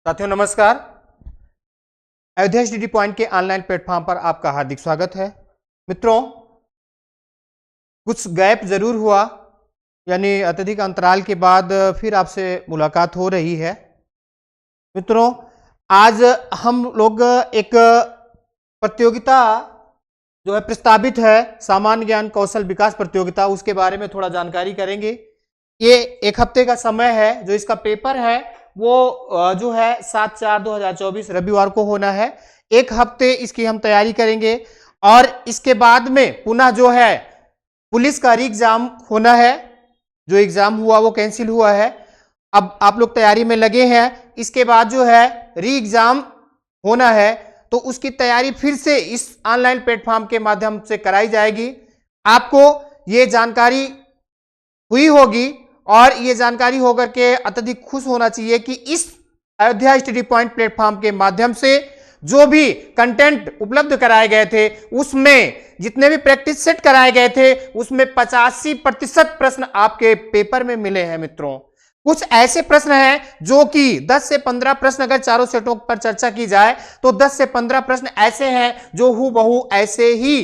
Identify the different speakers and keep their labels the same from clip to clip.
Speaker 1: साथियों नमस्कार। Ayodhya study point के ऑनलाइन प्लेटफॉर्म पर आपका हार्दिक स्वागत है। मित्रों, कुछ गैप जरूर हुआ, यानी अत्यधिक अंतराल के बाद फिर आपसे मुलाकात हो रही है। मित्रों, आज हम लोग एक प्रतियोगिता जो है प्रस्तावित है, सामान्य ज्ञान कौशल विकास प्रतियोगिता, उसके बारे में थोड़ा जानकारी करेंगे। ये एक हफ्ते का समय है। जो इसका पेपर है वो जो है 7/4/2024 रविवार को होना है। एक हफ्ते इसकी हम तैयारी करेंगे और इसके बाद में पुनः जो है पुलिस का री एग्जाम होना है। जो एग्जाम हुआ वो कैंसिल हुआ है। अब आप लोग तैयारी में लगे हैं। इसके बाद जो है री एग्जाम होना है, तो उसकी तैयारी फिर से इस ऑनलाइन प्लेटफॉर्म के माध्यम से कराई जाएगी। आपको ये जानकारी हुई होगी और ये जानकारी होकर के अत्यधिक खुश होना चाहिए कि इस अयोध्या स्टडी पॉइंट प्लेटफॉर्म के माध्यम से जो भी कंटेंट उपलब्ध कराए गए थे, उसमें जितने भी प्रैक्टिस सेट कराए गए थे, उसमें 85% प्रश्न आपके पेपर में मिले हैं। मित्रों, कुछ ऐसे प्रश्न हैं जो कि 10 से 15 प्रश्न, अगर चारों सेटों पर चर्चा की जाए तो 10 से 15 प्रश्न ऐसे हैं जो हूबहू ऐसे ही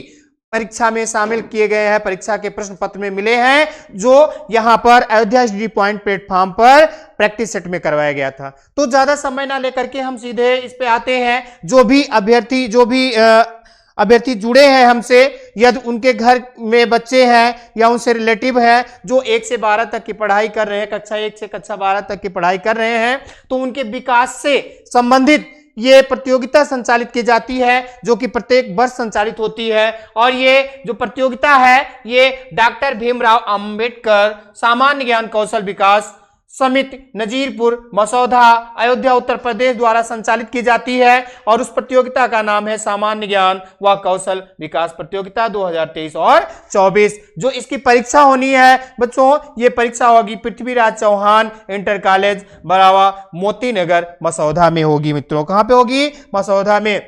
Speaker 1: परीक्षा में शामिल किए गए हैं, परीक्षा के प्रश्न पत्र में मिले हैं, जो यहां पर अयोध्या स्टडी पॉइंट प्लेटफॉर्म पर प्रैक्टिस सेट में करवाया गया था। तो ज्यादा समय ना लेकर के हम सीधे इस पे आते हैं। जो भी अभ्यर्थी जुड़े हैं हमसे, यदि उनके घर में बच्चे हैं या उनसे रिलेटिव हैं जो 1 से 12 तक की पढ़ाई कर रहे हैं, कक्षा 1 से कक्षा 12 तक की पढ़ाई कर रहे हैं, तो उनके विकास से संबंधित ये प्रतियोगिता संचालित की जाती है, जो कि प्रत्येक वर्ष संचालित होती है। और ये जो प्रतियोगिता है ये डॉक्टर भीमराव अंबेडकर सामान्य ज्ञान कौशल विकास समिति नजीरपुर मसौदा अयोध्या उत्तर प्रदेश द्वारा संचालित की जाती है। और उस प्रतियोगिता का नाम है सामान्य ज्ञान व कौशल विकास प्रतियोगिता 2023 और 24। जो इसकी परीक्षा होनी है बच्चों, ये परीक्षा होगी पृथ्वीराज चौहान इंटर कॉलेज बरावा मोती नगर मसौदा में होगी। मित्रों, कहां पे होगी? मसौदा में।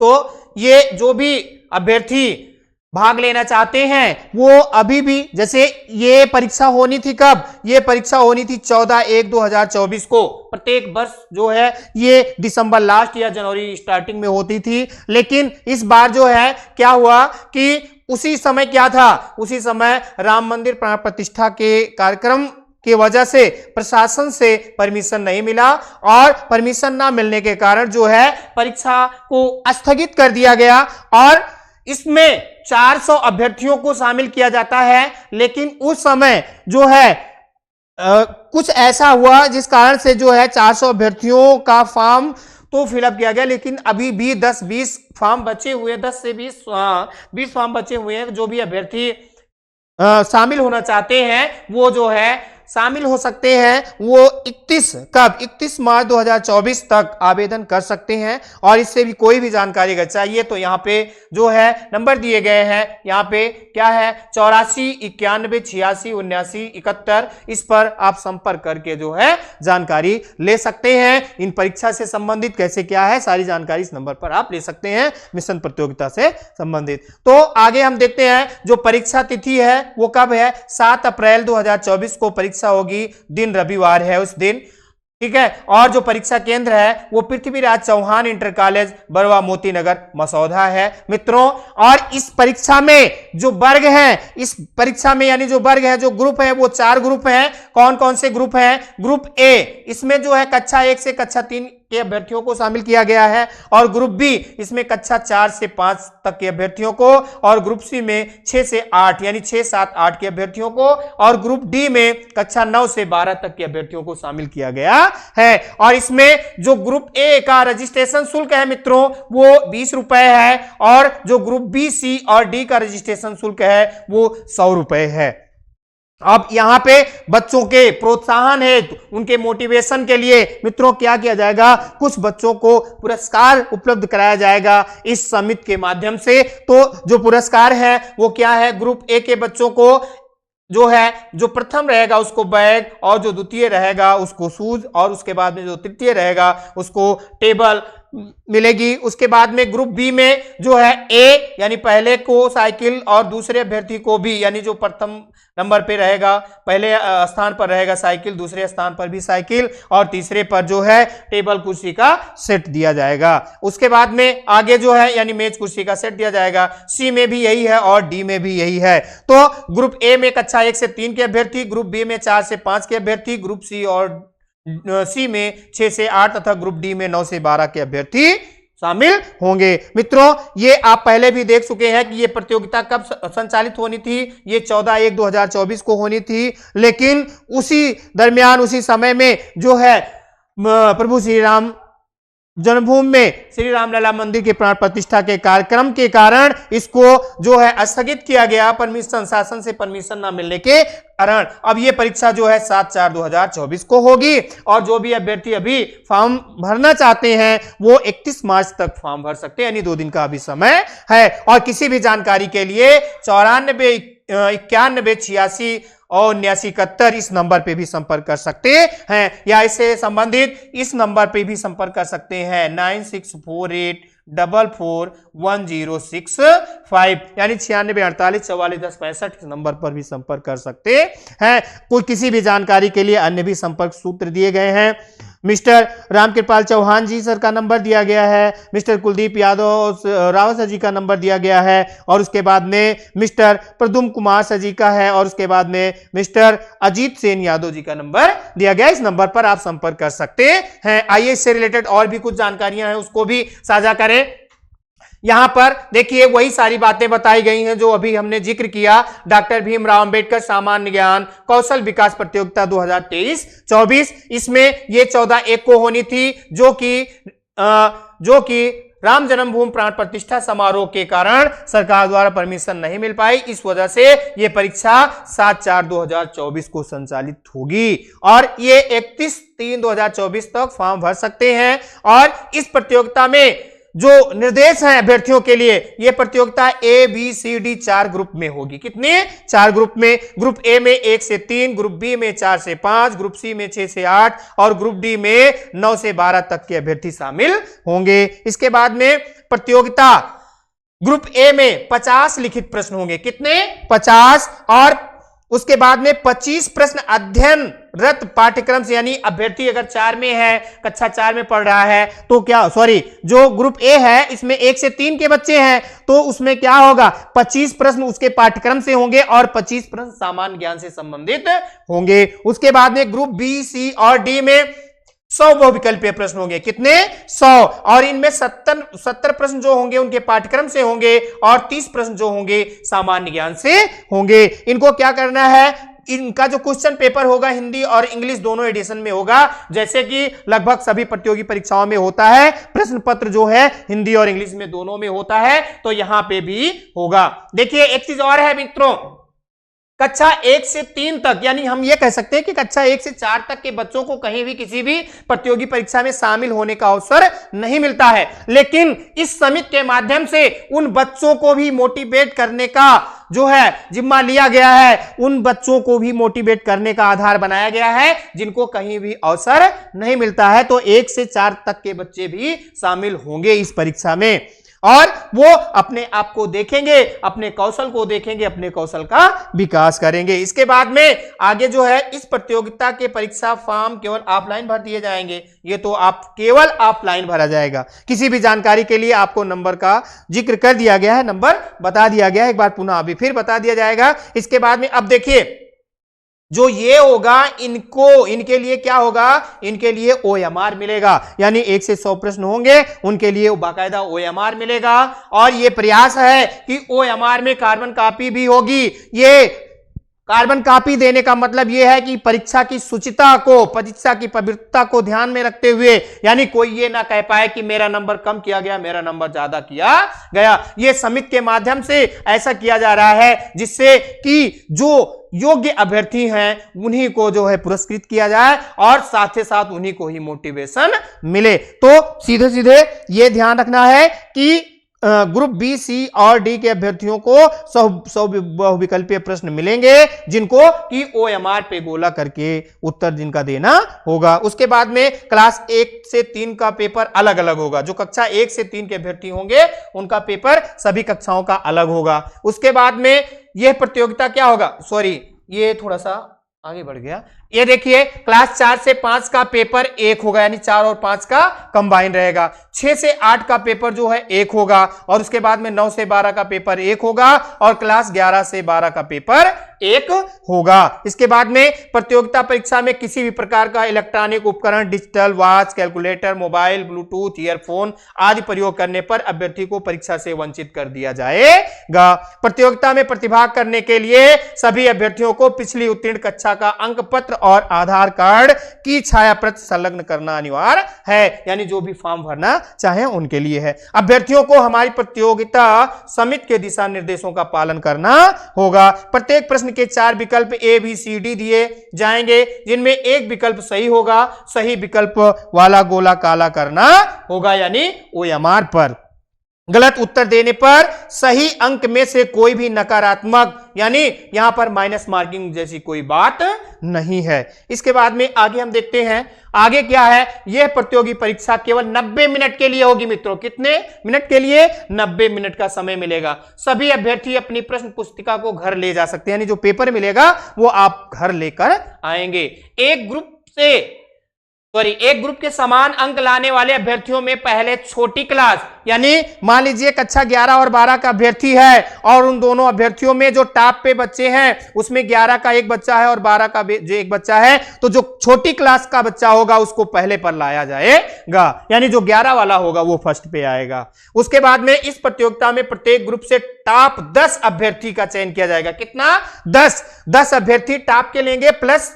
Speaker 1: तो ये जो भी अभ्यर्थी भाग लेना चाहते हैं वो अभी भी, जैसे ये परीक्षा होनी थी कब? ये परीक्षा होनी थी 14/1/2024 को। प्रत्येक वर्ष जो है ये दिसंबर लास्ट या जनवरी स्टार्टिंग में होती थी, लेकिन इस बार जो है क्या हुआ कि उसी समय क्या था, उसी समय राम मंदिर प्राण प्रतिष्ठा के कार्यक्रम की वजह से प्रशासन से परमिशन नहीं मिला और परमिशन ना मिलने के कारण जो है परीक्षा को स्थगित कर दिया गया। और इसमें 400 अभ्यर्थियों को शामिल किया जाता है, लेकिन उस समय जो है कुछ ऐसा हुआ जिस कारण से जो है 400 अभ्यर्थियों का फॉर्म तो फिलअप किया गया, लेकिन अभी भी 10-20 फॉर्म बचे हुए, 10 से 20 फॉर्म बचे हुए हैं। जो भी अभ्यर्थी शामिल होना चाहते हैं वो जो है शामिल हो सकते हैं। वो 31 मार्च 2024 तक आवेदन कर सकते हैं। और इससे भी कोई भी जानकारी अगर चाहिए तो यहाँ पे जो है नंबर दिए गए हैं, यहाँ पे क्या है 84 91 86 79 71, इस पर आप संपर्क करके जो है जानकारी ले सकते हैं। इन परीक्षा से संबंधित कैसे क्या है सारी जानकारी इस नंबर पर आप ले सकते हैं, मिशन प्रतियोगिता से संबंधित। तो आगे हम देखते हैं जो परीक्षा तिथि है वो कब है। 7 अप्रैल 2024 को परीक्षा होगी, दिन रविवार है उस दिन, ठीक है। और जो परीक्षा केंद्र है वो पृथ्वीराज चौहान इंटर कॉलेज बरवा मोती नगर मसौदा है। मित्रों, और इस परीक्षा में जो वर्ग हैं, इस परीक्षा में यानी जो वर्ग है, जो ग्रुप है, वो 4 ग्रुप हैं। कौन कौन से ग्रुप हैं? ग्रुप ए, इसमें जो है कक्षा 1 से कक्षा 3 के अभ्यर्थियों को शामिल किया गया है। और ग्रुप बी, इसमें कक्षा 4 से 5 तक के अभ्यर्थियों को। और ग्रुप सी में 6 से 8 यानी 6, 7, 8 के अभ्यर्थियों को। और ग्रुप डी में कक्षा 9 से 12 तक के अभ्यर्थियों को शामिल किया गया है। और इसमें जो ग्रुप ए का रजिस्ट्रेशन शुल्क है मित्रों वो 20 रुपए है। और जो ग्रुप बी, सी और डी का रजिस्ट्रेशन शुल्क है वो 100 रुपए है। अब यहां पे बच्चों के प्रोत्साहन है, उनके मोटिवेशन के लिए मित्रों क्या किया जाएगा, कुछ बच्चों को पुरस्कार उपलब्ध कराया जाएगा इस समिति के माध्यम से। तो जो पुरस्कार है वो क्या है? ग्रुप ए के बच्चों को जो है, जो प्रथम रहेगा उसको बैग, और जो द्वितीय रहेगा उसको शूज, और उसके बाद में जो तृतीय रहेगा उसको टेबल, मिलेगी। उसके बाद में ग्रुप बी में जो है ए यानी पहले को साइकिल और दूसरे अभ्यर्थी को भी, यानी जो प्रथम नंबर पे रहेगा, पहले स्थान पर रहेगा साइकिल, दूसरे स्थान पर भी साइकिल और तीसरे पर जो है टेबल कुर्सी का सेट दिया जाएगा। उसके बाद में आगे जो है यानी मेज कुर्सी का सेट दिया जाएगा। सी में भी यही है और डी में भी यही है। तो ग्रुप ए में कक्षा 1 से 3 के अभ्यर्थी, ग्रुप बी में 4 से 5 के अभ्यर्थी, ग्रुप सी और सी में 6 से 8 तथा ग्रुप डी में 9 से 12 के अभ्यर्थी शामिल होंगे। मित्रों, ये आप पहले भी देख चुके हैं कि ये प्रतियोगिता कब संचालित होनी थी। ये 14/1/2024 को होनी थी, लेकिन उसी दरमियान उसी समय में जो है प्रभु श्री राम जन्मभूमि में श्री रामलला मंदिर के प्राण प्रतिष्ठा के कार्यक्रम के कारण इसको जो है स्थगित किया गया, परमिशन, शासन से परमिशन ना मिलने के कारण। अब ये परीक्षा जो है 7/4/2024 को होगी और जो भी अभ्यर्थी अभी फॉर्म भरना चाहते हैं वो 31 मार्च तक फॉर्म भर सकते हैं, यानी 2 दिन का अभी समय है। और किसी भी जानकारी के लिए 94 91 86 और 79 इस नंबर पे भी संपर्क कर सकते हैं, या इससे संबंधित इस नंबर पे भी संपर्क कर सकते हैं 9648441065, यानी 9648441065 इस नंबर पर भी संपर्क कर सकते हैं। कोई किसी भी जानकारी के लिए अन्य भी संपर्क सूत्र दिए गए हैं। मिस्टर रामकृपाल चौहान जी सर का नंबर दिया गया है, मिस्टर कुलदीप यादव रावत सर जी का नंबर दिया गया है, और उसके बाद में मिस्टर प्रदुम कुमार सर जी का है, और उसके बाद में मिस्टर अजीत सेन यादव जी का नंबर दिया गया। इस नंबर पर आप संपर्क कर सकते हैं। आइए इससे रिलेटेड और भी कुछ जानकारियां हैं उसको भी साझा करें। यहां पर देखिए वही सारी बातें बताई गई हैं जो अभी हमने जिक्र किया। डॉक्टर भीमराव अंबेडकर सामान्य ज्ञान कौशल विकास प्रतियोगिता 2023-24, इसमें ये 14/1 को होनी थी, जो कि राम जन्मभूमि प्राण प्रतिष्ठा समारोह के कारण सरकार द्वारा परमिशन नहीं मिल पाई। इस वजह से ये परीक्षा 7/4/2024 को संचालित होगी और ये 31/3/2024 तक फॉर्म भर सकते हैं। और इस प्रतियोगिता में जो निर्देश हैं अभ्यर्थियों के लिए, यह प्रतियोगिता ABCD 4 ग्रुप में होगी। कितने? 4 ग्रुप में। ग्रुप ए में 1 से 3, ग्रुप बी में 4 से 5, ग्रुप सी में 6 से 8 और ग्रुप डी में 9 से 12 तक के अभ्यर्थी शामिल होंगे। इसके बाद में प्रतियोगिता ग्रुप ए में 50 लिखित प्रश्न होंगे। कितने? 50। और उसके बाद में 25 प्रश्न अध्ययनरत पाठ्यक्रम से, यानी अभ्यर्थी अगर 4 में है, कक्षा 4 में पढ़ रहा है तो क्या, सॉरी, जो ग्रुप ए है इसमें 1 से 3 के बच्चे हैं तो उसमें क्या होगा, 25 प्रश्न उसके पाठ्यक्रम से होंगे और 25 प्रश्न सामान्य ज्ञान से संबंधित होंगे। उसके बाद में ग्रुप बी, सी और डी में 100 बहुविकल्पीय प्रश्न होंगे। कितने? 100। और इनमें 70 प्रश्न जो होंगे उनके पाठ्यक्रम से होंगे और 30 प्रश्न जो होंगे सामान्य ज्ञान से होंगे। इनको क्या करना है, इनका जो क्वेश्चन पेपर होगा हिंदी और इंग्लिश दोनों एडिशन में होगा, जैसे कि लगभग सभी प्रतियोगी परीक्षाओं में होता है। प्रश्न पत्र जो है हिंदी और इंग्लिश में दोनों में होता है, तो यहां पे भी होगा। देखिए एक चीज और है मित्रों, कक्षा 1 से 3 तक, यानी हम ये कह सकते हैं कि कक्षा 1 से 4 तक के बच्चों को कहीं भी किसी भी प्रतियोगी परीक्षा में शामिल होने का अवसर नहीं मिलता है, लेकिन इस समिति के माध्यम से उन बच्चों को भी मोटिवेट करने का जो है जिम्मा लिया गया है, उन बच्चों को भी मोटिवेट करने का आधार बनाया गया है जिनको कहीं भी अवसर नहीं मिलता है। तो 1 से 4 तक के बच्चे भी शामिल होंगे इस परीक्षा में और वो अपने आप को देखेंगे, अपने कौशल को देखेंगे, अपने कौशल का विकास करेंगे। इसके बाद में आगे जो है इस प्रतियोगिता के परीक्षा फॉर्म केवल ऑफलाइन भर दिए जाएंगे। ये तो आप केवल ऑफलाइन भरा जाएगा। किसी भी जानकारी के लिए आपको नंबर का जिक्र कर दिया गया है, नंबर बता दिया गया है, एक बार पुनः अभी फिर बता दिया जाएगा। इसके बाद में अब देखिए जो ये होगा, इनके लिए क्या होगा, इनके लिए OMR मिलेगा, यानी 1 से 100 प्रश्न होंगे, उनके लिए बाकायदा OMR मिलेगा। और ये प्रयास है कि OMR में कार्बन कॉपी भी होगी। ये कार्बन कॉपी देने का मतलब यह है कि परीक्षा की शुचिता को, परीक्षा की पवित्रता को ध्यान में रखते हुए, यानी कोई ये ना कह पाए कि मेरा नंबर कम किया गया, मेरा नंबर ज्यादा किया गया। ये समिति के माध्यम से ऐसा किया जा रहा है जिससे कि जो योग्य अभ्यर्थी हैं उन्हीं को जो है पुरस्कृत किया जाए और साथ ही साथ उन्हीं को ही मोटिवेशन मिले। तो सीधे सीधे ये ध्यान रखना है कि ग्रुप बी, सी और डी के अभ्यर्थियों को 100 बहुविकल्पीय प्रश्न मिलेंगे जिनको कि OMR पे गोला करके उत्तर जिनका देना होगा। उसके बाद में क्लास 1 से 3 का पेपर अलग अलग होगा। जो कक्षा 1 से 3 के अभ्यर्थी होंगे उनका पेपर सभी कक्षाओं का अलग होगा। उसके बाद में यह प्रतियोगिता क्या होगा, सॉरी ये थोड़ा सा आगे बढ़ गया। ये देखिए क्लास 4 से 5 का पेपर 1 होगा, यानी 4 और 5 का कंबाइन रहेगा। 6 से 8 का पेपर जो है 1 होगा और उसके बाद में 9 से 12 का पेपर 1 होगा और क्लास 11 से 12 का पेपर 1 होगा। इसके बाद में प्रतियोगिता परीक्षा में किसी भी प्रकार का इलेक्ट्रॉनिक उपकरण, digital watch, calculator, mobile, Bluetooth, earphone आदि प्रयोग करने पर अभ्यर्थी को परीक्षा से वंचित कर दिया जाएगा। प्रतियोगिता में प्रतिभाग करने के लिए सभी अभ्यर्थियों को पिछली उत्तीर्ण कक्षा का अंक पत्र और आधार कार्ड की छाया प्रति संलग्न करना अनिवार्य है, यानी जो भी फॉर्म भरना चाहे उनके लिए है। अभ्यर्थियों को हमारी प्रतियोगिता समिति के दिशा निर्देशों का पालन करना होगा। प्रत्येक प्रश्न के 4 विकल्प A, B, C, D दिए जाएंगे जिनमें एक विकल्प सही होगा। सही विकल्प वाला गोला काला करना होगा, यानी OMR पर। गलत उत्तर देने पर सही अंक में से कोई भी नकारात्मक, यानी यहां पर माइनस मार्किंग जैसी कोई बात नहीं है। इसके बाद में आगे हम देखते हैं आगे क्या है। यह प्रतियोगी परीक्षा केवल 90 मिनट के लिए होगी मित्रों। कितने मिनट के लिए? 90 मिनट का समय मिलेगा। सभी अभ्यर्थी अपनी प्रश्न पुस्तिका को घर ले जा सकते हैं, यानी जो पेपर मिलेगा वो आप घर लेकर आएंगे। एक ग्रुप के समान अंक लाने वाले अभ्यर्थियों में पहले छोटी क्लास, यानी मान लीजिए कक्षा 11 और 12 का अभ्यर्थी है और उन दोनों अभ्यर्थियों में जो टॉप पे बच्चे हैं उसमें 11 का एक बच्चा है और 12 का जो एक बच्चा है, तो जो छोटी क्लास का बच्चा होगा उसको पहले पर लाया जाएगा, यानी जो 11 वाला होगा वो फर्स्ट पे आएगा। उसके बाद में इस प्रतियोगिता में प्रत्येक ग्रुप से टॉप 10 अभ्यर्थी का चयन किया जाएगा। कितना? 10 अभ्यर्थी टॉप के लेंगे, प्लस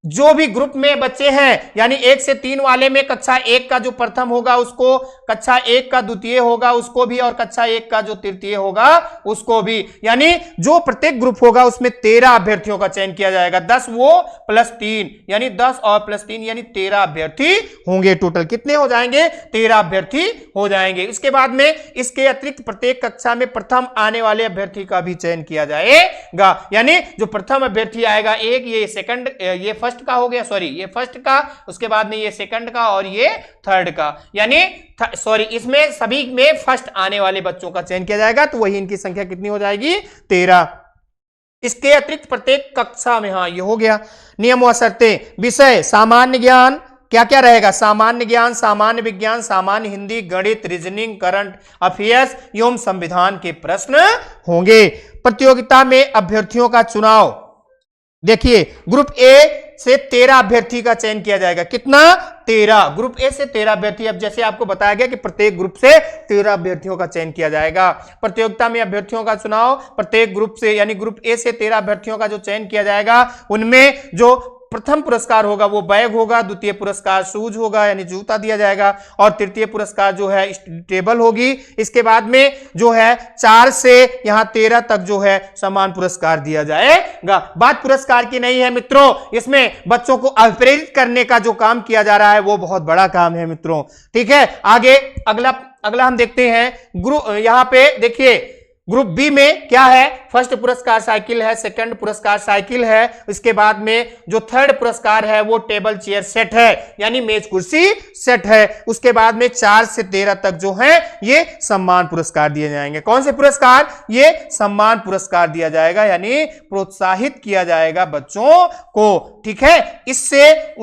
Speaker 1: जो भी ग्रुप में बच्चे हैं, यानी 1 से 3 वाले में कक्षा 1 का जो प्रथम होगा उसको, कक्षा 1 का द्वितीय होगा उसको भी, और कक्षा 1 का जो तृतीय होगा उसको भी, यानी जो प्रत्येक ग्रुप होगा उसमें 13 अभ्यर्थियों का चयन किया जाएगा। 10 वो प्लस 3, यानी 10 और प्लस 3 यानी 13 अभ्यर्थी होंगे। टोटल कितने हो जाएंगे? 13 अभ्यर्थी हो जाएंगे। इसके बाद में इसके अतिरिक्त प्रत्येक कक्षा में प्रथम आने वाले अभ्यर्थी का भी चयन किया जाएगा, यानी जो प्रथम अभ्यर्थी आएगा, एक ये सेकंड, ये फर्स्ट का हो गया, सॉरी ये फर्स्ट का, उसके बाद में ये सेकंड का और ये थर्ड का, यानी सॉरी इसमें सभी में फर्स्ट आने वाले बच्चों का चयन किया जाएगा। तो वही इनकी संख्या कितनी हो जाएगी? 13। इसके अतिरिक्त प्रत्येक कक्षा में, हाँ ये हो गया। नियम व शर्तें। विषय सामान्य ज्ञान, क्या क्या रहेगा? सामान्य ज्ञान, सामान्य विज्ञान, सामान्य हिंदी, गणित, रीजनिंग, करंट अफेयर्स एवं संविधान के प्रश्न होंगे। प्रतियोगिता में अभ्यर्थियों का चुनाव, देखिए ग्रुप ए से 13 अभ्यर्थी का चयन किया जाएगा। कितना? 13। ग्रुप ए से 13 अभ्यर्थी। अब जैसे आपको बताया गया कि प्रत्येक ग्रुप से 13 अभ्यर्थियों का चयन किया जाएगा। प्रतियोगिता में अभ्यर्थियों का चुनाव प्रत्येक ग्रुप से, यानी ग्रुप ए से 13 अभ्यर्थियों का जो चयन किया जाएगा उनमें जो प्रथम पुरस्कार होगा वो बैग होगा, द्वितीय पुरस्कार शूज होगा यानी जूता दिया जाएगा, और तृतीय पुरस्कार जो है टेबल होगी। इसके बाद में जो है 4 से यहां 13 तक जो है सम्मान पुरस्कार दिया जाएगा। बात पुरस्कार की नहीं है मित्रों, इसमें बच्चों को प्रेरित करने का जो काम किया जा रहा है वो बहुत बड़ा काम है मित्रों। ठीक है, आगे अगला हम देखते हैं। ग्रुप यहां पे देखिए ग्रुप बी में क्या है? फर्स्ट पुरस्कार साइकिल है, सेकंड पुरस्कार साइकिल है, इसके बाद में जो थर्ड पुरस्कार है वो टेबल चेयर सेट है, यानी मेज कुर्सी सेट है। उसके बाद में 4 से 13 तक जो है ये सम्मान पुरस्कार दिए जाएंगे। कौन से पुरस्कार? ये सम्मान पुरस्कार दिया जाएगा, यानी प्रोत्साहित किया जाएगा बच्चों को। ठीक है, इससे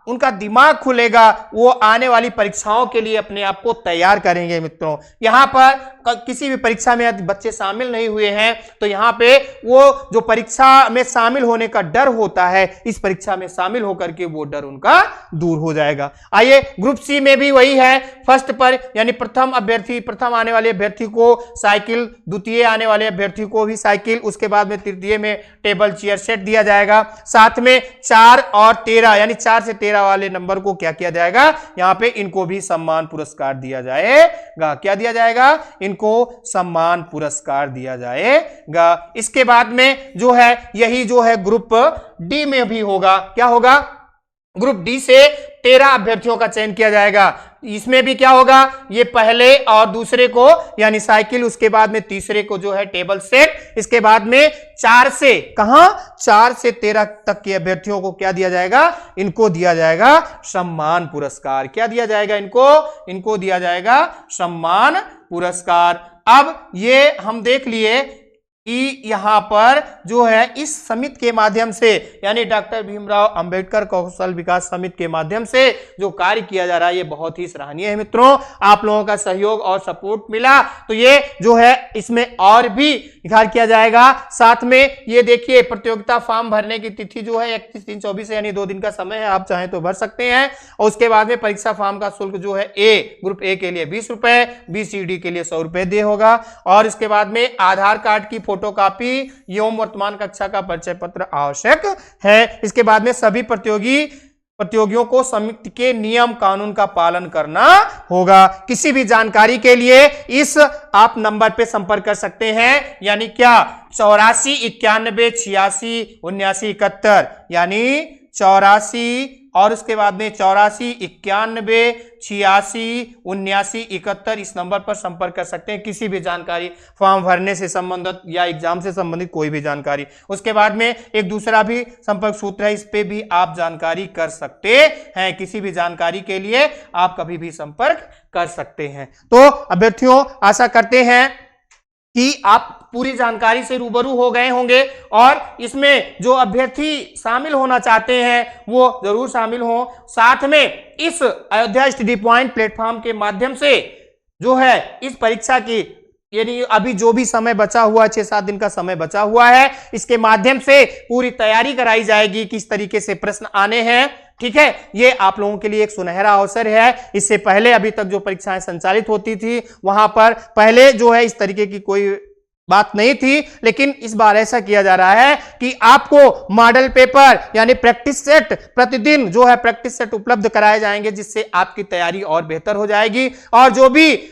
Speaker 1: उनका दिमाग खुलेगा, वो आने वाली परीक्षाओं के लिए अपने आप को तैयार करेंगे मित्रों। यहां पर किसी भी परीक्षा में यदि बच्चे शामिल नहीं हुए हैं तो यहां पे वो जो परीक्षा में शामिल होने का डर होता है, इस परीक्षा में शामिल होकर के वो डर उनका दूर हो जाएगा। आइए ग्रुप सी में भी वही है। फर्स्ट पर यानी प्रथम आने वाले अभ्यर्थी को साइकिल, द्वितीय आने वाले अभ्यर्थी को भी साइकिल, उसके बाद में तृतीय में टेबल चेयर सेट दिया जाएगा। साथ में 4 और 13 यानी 4 से 13 वाले नंबर को क्या किया जाएगा? यहां पे इनको भी सम्मान पुरस्कार दिया जाएगा। क्या दिया जाएगा? इनको सम्मान पुरस्कार दिया जाएगा। इसके बाद में जो है यही जो है ग्रुप डी में भी होगा। क्या होगा? ग्रुप डी से 13 अभ्यर्थियों का चयन किया जाएगा। इसमें भी क्या होगा, ये पहले और दूसरे को यानी साइकिल, उसके बाद में तीसरे को जो है टेबल सेट, इसके बाद में 4 से 13 तक के अभ्यर्थियों को क्या दिया जाएगा, इनको दिया जाएगा सम्मान पुरस्कार। क्या दिया जाएगा इनको दिया जाएगा सम्मान पुरस्कार। अब ये हम देख लिए कि यहां पर जो है इस समिति के माध्यम से यानी डॉक्टर भीमराव अंबेडकर कौशल विकास समिति के माध्यम से जो कार्य किया जा रहा है ये बहुत ही सराहनीय है। मित्रों, आप लोगों का सहयोग और सपोर्ट मिला तो ये जो है इसमें और भी निखार किया जाएगा। साथ में ये देखिए प्रतियोगिता फॉर्म भरने की तिथि जो है 31/3/24 यानी 2 दिन का समय है, आप चाहें तो भर सकते हैं। और उसके बाद में परीक्षा फॉर्म का शुल्क जो है ग्रुप ए के लिए 20 रुपए, BCD के लिए 100 रुपए दे होगा। और इसके बाद में आधार कार्ड की फोटोकॉपी एवं वर्तमान कक्षा का परिचय पत्र आवश्यक है। इसके बाद में सभी प्रतियोगियों को समिति के नियम कानून का पालन करना होगा। किसी भी जानकारी के लिए इस आप नंबर पे संपर्क कर सकते हैं, यानी क्या 84 91 86 79 71 यानी 84 और उसके बाद में 84 91 86 79 71 इस नंबर पर संपर्क कर सकते हैं। किसी भी जानकारी, फॉर्म भरने से संबंधित या एग्जाम से संबंधित कोई भी जानकारी। उसके बाद में एक दूसरा भी संपर्क सूत्र है, इस पे भी आप जानकारी कर सकते हैं। किसी भी जानकारी के लिए आप कभी भी संपर्क कर सकते हैं। तो अभ्यर्थियों, आशा करते हैं कि आप पूरी जानकारी से रूबरू हो गए होंगे और इसमें जो अभ्यर्थी शामिल होना चाहते हैं वो जरूर शामिल हो। साथ में इस अयोध्या स्टडी पॉइंट प्लेटफॉर्म के माध्यम से जो है इस परीक्षा की यानी अभी जो भी समय बचा हुआ 6-7 दिन का समय बचा हुआ है, इसके माध्यम से पूरी तैयारी कराई जाएगी, किस तरीके से प्रश्न आने हैं। ठीक है, ये आप लोगों के लिए एक सुनहरा अवसर है। इससे पहले अभी तक जो परीक्षाएं संचालित होती थी वहां पर पहले जो है इस तरीके की कोई बात नहीं थी, लेकिन इस बार ऐसा किया जा रहा है कि आपको मॉडल पेपर यानी प्रैक्टिस सेट प्रतिदिन जो है प्रैक्टिस सेट उपलब्ध कराए जाएंगे, जिससे आपकी तैयारी और बेहतर हो जाएगी। और जो भी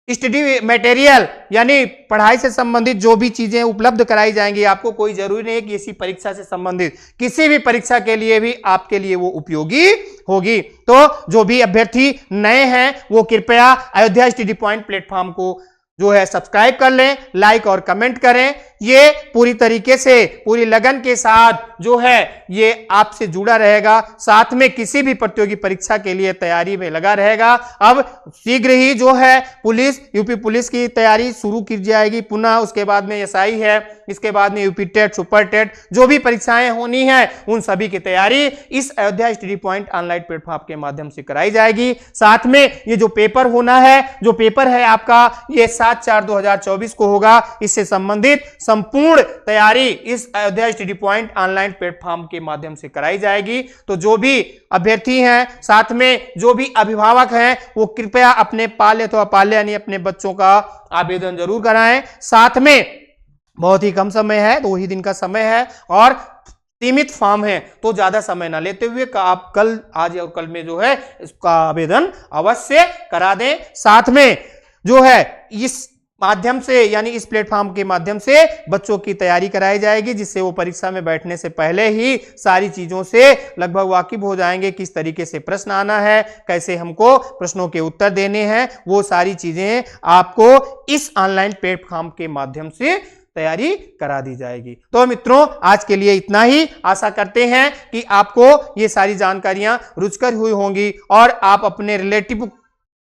Speaker 1: स्टडी मटेरियल यानी पढ़ाई से संबंधित जो भी चीजें उपलब्ध कराई जाएंगी आपको, कोई जरूरी नहीं है कि इसी परीक्षा से संबंधित, किसी भी परीक्षा के लिए भी आपके लिए वो उपयोगी होगी। तो जो भी अभ्यर्थी नए हैं वो कृपया अयोध्या स्टडी पॉइंट प्लेटफॉर्म को जो है सब्सक्राइब कर लें, लाइक और कमेंट करें। ये पूरी तरीके से पूरी लगन के साथ जो है ये आपसे जुड़ा रहेगा, साथ में किसी भी प्रतियोगी परीक्षा के लिए तैयारी में लगा रहेगा। अब शीघ्र ही जो है पुलिस, यूपी पुलिस की तैयारी शुरू की जाएगी पुनः। उसके बाद में SI है, इसके बाद में यूपी टेट, सुपर टेट, जो भी परीक्षाएं होनी है उन सभी की तैयारी इस Ayodhya study point online platform के माध्यम से कराई जाएगी। साथ में ये जो पेपर होना है, जो पेपर है आपका ये 7/4/2024 को होगा। इससे संबंधित संपूर्ण तैयारी इस Ayodhya study point online platform के माध्यम से कराई जाएगी। तो जो भी अभ्यर्थी हैं, साथ में जो भी अभिभावक हैं, वो कृपया अपने पाल्य अथवा पाल्य यानी अपने बच्चों का आवेदन जरूर कराएं। साथ में बहुत ही कम समय है, 2 ही दिन का समय है और सीमित फॉर्म है, तो ज्यादा समय ना लेते हुए आप कल, आज और कल में जो है इसका आवेदन अवश्य करा दें। साथ में जो है इस माध्यम से यानी इस प्लेटफॉर्म के माध्यम से बच्चों की तैयारी कराई जाएगी, जिससे वो परीक्षा में बैठने से पहले ही सारी चीजों से लगभग वाकिफ हो जाएंगे। किस तरीके से प्रश्न आना है, कैसे हमको प्रश्नों के उत्तर देने हैं, वो सारी चीजें आपको इस ऑनलाइन प्लेटफॉर्म के माध्यम से तैयारी करा दी जाएगी। तो मित्रों, आज के लिए इतना ही। आशा करते हैं कि आपको ये सारी जानकारियां रुचकर हुई होंगी और आप अपने रिलेटिव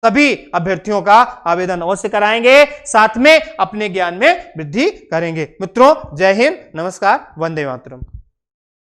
Speaker 1: सभी अभ्यर्थियों का आवेदन अवश्य कराएंगे, साथ में अपने ज्ञान में वृद्धि करेंगे। मित्रों, जय हिंद, नमस्कार, वंदे मातरम।